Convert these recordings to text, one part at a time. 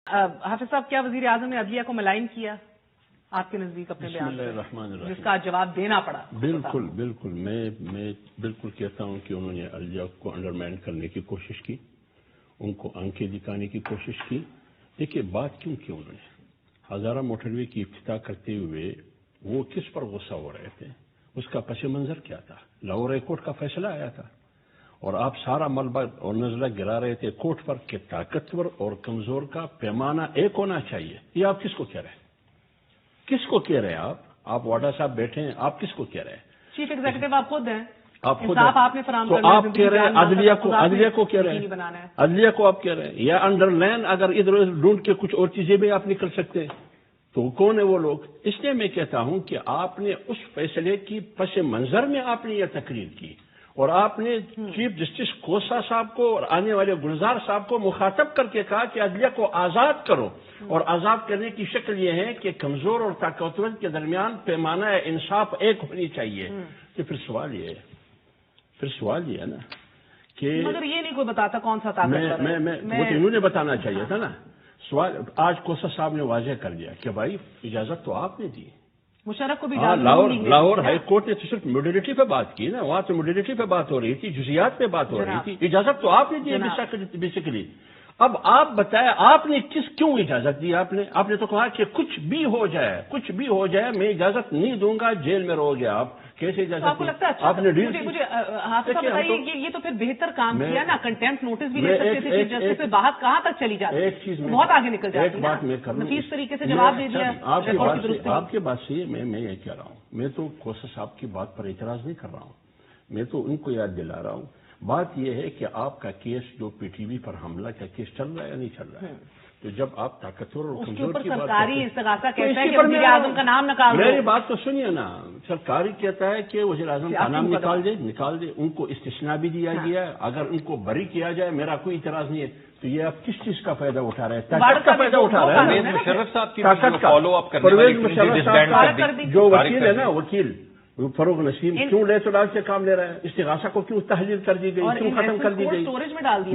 حافظ صاحب، کیا وزیر اعظم نے عدلیہ کو ملائم کیا آپ کے نزدیک اپنے بیان بسم اللہ الرحمن الرحیم، جس کا جواب دینا پڑا؟ بالکل بالکل میں بالکل کہتا ہوں کہ انہوں نے عدلیہ کو انڈرمائن کرنے کی کوشش کی، ان کو آنکھیں دکھانے کی کوشش کی۔ دیکھیے بات کیوں کی انہوں نے ہزارہ موٹر وے کی افتتاح کرتے ہوئے وہ کس پر غصہ ہو رہے تھے، اس کا پس منظر کیا تھا؟ لاہور ہائی کورٹ کا فیصلہ آیا تھا اور آپ سارا ملبہ اور نزلہ گرا رہے تھے کورٹ پر کہ طاقتور اور کمزور کا پیمانہ ایک ہونا چاہیے۔ یہ آپ کس کو کہہ رہے ہیں؟ کس کو کہہ رہے ہیں آپ واڈا صاحب بیٹھے ہیں، آپ کس کو کہہ رہے ہیں؟ چیف ایگزیکٹو آپ خود ہیں، آپ خود آپ نے فراہم تو کرنا ہے، آپ کہہ رہے ہیں عدلیہ کو کہہ رہے ہیں، بنانا ہے۔ عدلیہ کو آپ کہہ رہے ہیں، یا انڈر لائن اگر ادھر ادھر ڈھونڈ کے کچھ اور چیزیں بھی آپ نکل سکتے ہیں، تو کون ہے وہ لوگ؟ اس لیے میں کہتا ہوں کہ آپ نے اس فیصلے کی پس منظر میں آپ نے یہ تقریر کی اور آپ نے چیف جسٹس کوسا صاحب کو اور آنے والے گلزار صاحب کو مخاطب کر کے کہا کہ عدلیہ کو آزاد کرو، اور آزاد کرنے کی شکل یہ ہے کہ کمزور اور طاقتور کے درمیان پیمانہ انصاف ایک ہونی چاہیے۔ تو پھر سوال یہ ہے نا کہ مگر یہ نہیں کوئی بتاتا کون سا طاقتور ہے۔ وہ تو انہوں نے بتانا چاہیے تھا نا۔ سوال آج کوسا صاحب نے واضح کر دیا کہ بھائی اجازت تو آپ نے دی، مشرف کو بھی لاہور ہائی کورٹ نے تو صرف موڈیلٹی پہ بات کی نا، وہاں تو موڈیلٹی پہ بات ہو رہی تھی، جزیات پہ بات ہو رہی تھی، اجازت تو آپ نے دی بیسیکلی۔ اب آپ بتائیں آپ نے کیوں اجازت دی؟ آپ نے تو کہا کہ کچھ بھی ہو جائے میں اجازت نہیں دوں گا، جیل میں رہو گے آپ۔ کیسے اجازت؟ آپ کو لگتا ہے آپ نے ڈیل مجھے حافظ صاحب بتائیے، یہ تو پھر بہتر کام کیا نا، کنٹمپٹ نوٹس بھی لے سکتے تھے چیف جسٹس سے، بات کہاں تک چلی جاتی ہے؟ ایک چیز بہت آگے نکل جاتی ہے۔ ایک بات میں کروں، نفیس طریقے سے جواب دے دیا آپ کے بات سے میں یہ کہہ رہا ہوں، میں تو کوسا صاحب کی بات پر اعتراض نہیں کر رہا ہوں، میں تو ان کو یاد دلا رہا ہوں۔ بات یہ ہے کہ آپ کا کیس جو پی ٹی وی پر حملہ کا کیس چل رہا ہے یا نہیں چل رہا ہے، تو جب آپ طاقتور اور کمزور کی بات سرکاری استغاثہ کہتا ہے کہ وزیر اعظم کا نام نکال دو۔ میری بات تو سنیے نا، سرکاری کہتا ہے کہ وزیر اعظم کا نام نکال دے، ان کو استثناء بھی دیا گیا ہے، اگر ان کو بری کیا جائے میرا کوئی اعتراض نہیں ہے۔ تو یہ آپ کس چیز کا فائدہ اٹھا رہے ہیں؟ طاقت کا فائدہ اٹھا رہے ہیں۔ پرویز مشرف صاحب کی فالو اپ جو وکیل ہے نا، وکیل فروغ نسیم کیوں لے تو ڈال سے کام لے رہا ہے؟ استغاثہ کو کیوں تحلیل کر دی گئی، کیوں ختم کر دی گئی؟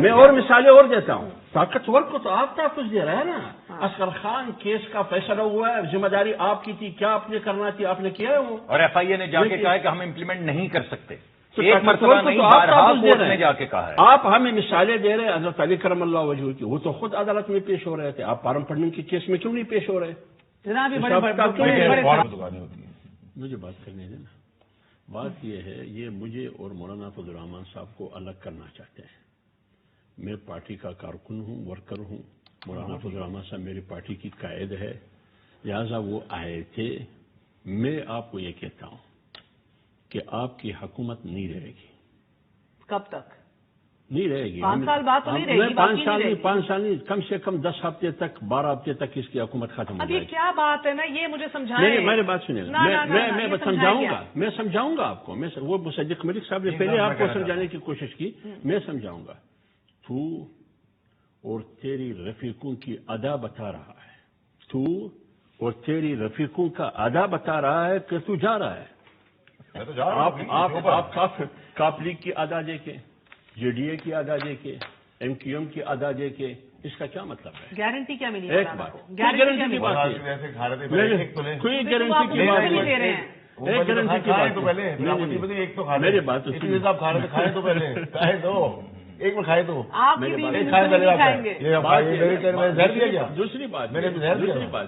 میں اور مثالیں اور دیتا ہوں۔ طاقتور کو تو آپ تحفظ دے رہے ہیں نا۔ اصغر خان کیس کا فیصلہ ہوا ہے، ذمہ داری آپ کی تھی، کیا آپ نے کرنا تھی آپ نے کیا ہے وہ، اور ایف آئی اے نے جا کے کہا ہے کہ ہم امپلیمنٹ نہیں کر سکتے، ایک طاقتور مرتبہ کو نہیں تو آپ بارہا تحفظ دے کورٹ رہے نے ہیں۔ جا کے کہا ہے۔ آپ ہمیں مثالیں دے رہے ہیں حضرت علی کرم اللہ وجہہ کی، وہ تو خود عدالت میں پیش ہو رہے تھے، آپ پارم پڑھنے کے کیس میں کیوں نہیں پیش ہو رہے؟ جناب مجھے بات کرنے دینا۔ بات یہ ہے، یہ مجھے اور مولانا فضل الرحمان صاحب کو الگ کرنا چاہتے ہیں۔ میں پارٹی کا کارکن ہوں، ورکر ہوں، مولانا فضل الرحمان صاحب میری پارٹی کی قائد ہے، لہذا وہ آئے تھے۔ میں آپ کو یہ کہتا ہوں کہ آپ کی حکومت نہیں رہے گی۔ کب تک نہیں رہے گی؟ 5 سال بعد تو نہیں رہے گی۔ 5 سال نہیں، کم سے کم 10 ہفتے تک، 12 ہفتے تک اس کی حکومت ختم ہو اب جائے یہ گی۔ کیا بات ہے نا، یہ مجھے سمجھائیں۔ نہیں، میری بات سنیے گا، میں سمجھاؤں گا آپ کو۔ وہ مصدق ملک صاحب نے پہلے آپ کو سمجھانے کی کوشش کی، میں سمجھاؤں گا۔ تو اور تیری رفیقوں کی ادا بتا رہا ہے، تو اور تیری رفیقوں کا ادا بتا رہا ہے کہ تو جا رہا ہے۔ آپ کاف لیگ کی ادا دے کے، جے ڈی اے کی ادا دے کے، ایم کیو ایم کی ادا دے کے، اس کا کیا مطلب ہے؟ گارنٹی کیا ملی؟ ایک بات، گارنٹی کی بات ہے، کوئی گارنٹی کی بات نہیں ہے، ایک گارنٹی کی بات ہے۔ میری بات تو ایک میں کھائے تو دوسری بات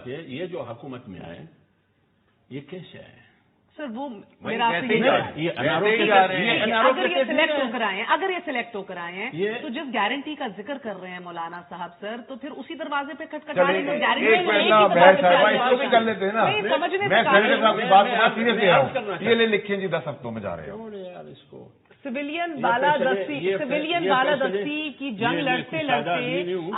ہے، یہ جو حکومت میں آئے یہ کیسے آئے؟ سر وہ اگر یہ سلیکٹ ہو کر آئے ہیں تو جس گارنٹی کا ذکر کر رہے ہیں مولانا صاحب سر، تو پھر اسی دروازے پہ کھٹکھٹا رہے ہیں۔ یہ لکھیں جی 10 ہفتوں میں جا رہے ہیں۔ سویلین بالادستی کی جنگ لڑتے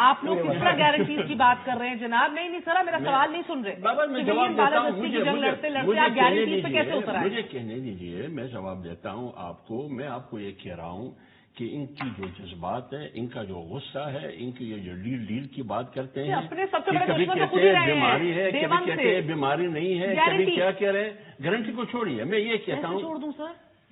آپ لوگ کس طرح گارنٹیز کی بات کر رہے ہیں جناب؟ نہیں سر، میرا سوال نہیں سن رہے۔ سویلین بالادستی کی جنگ لڑتے آپ گارنٹیز پہ کیسے اتر آئے؟ مجھے کہنے دیجیے، میں جواب دیتا ہوں آپ کو۔ میں آپ کو یہ کہہ رہا ہوں کہ ان کی جو جذبات ہے، ان کا جو غصہ ہے، ان کی یہ جو ڈیل کی بات کرتے ہیں، کبھی کہتے ہیں بیماری ہے، کبھی کہتے ہیں بیماری نہیں ہے، کبھی کیا کہہ رہے ہیں۔ گارنٹی کو چھوڑیے، میں یہ کہتا ہوں، چھوڑ دوں سر؟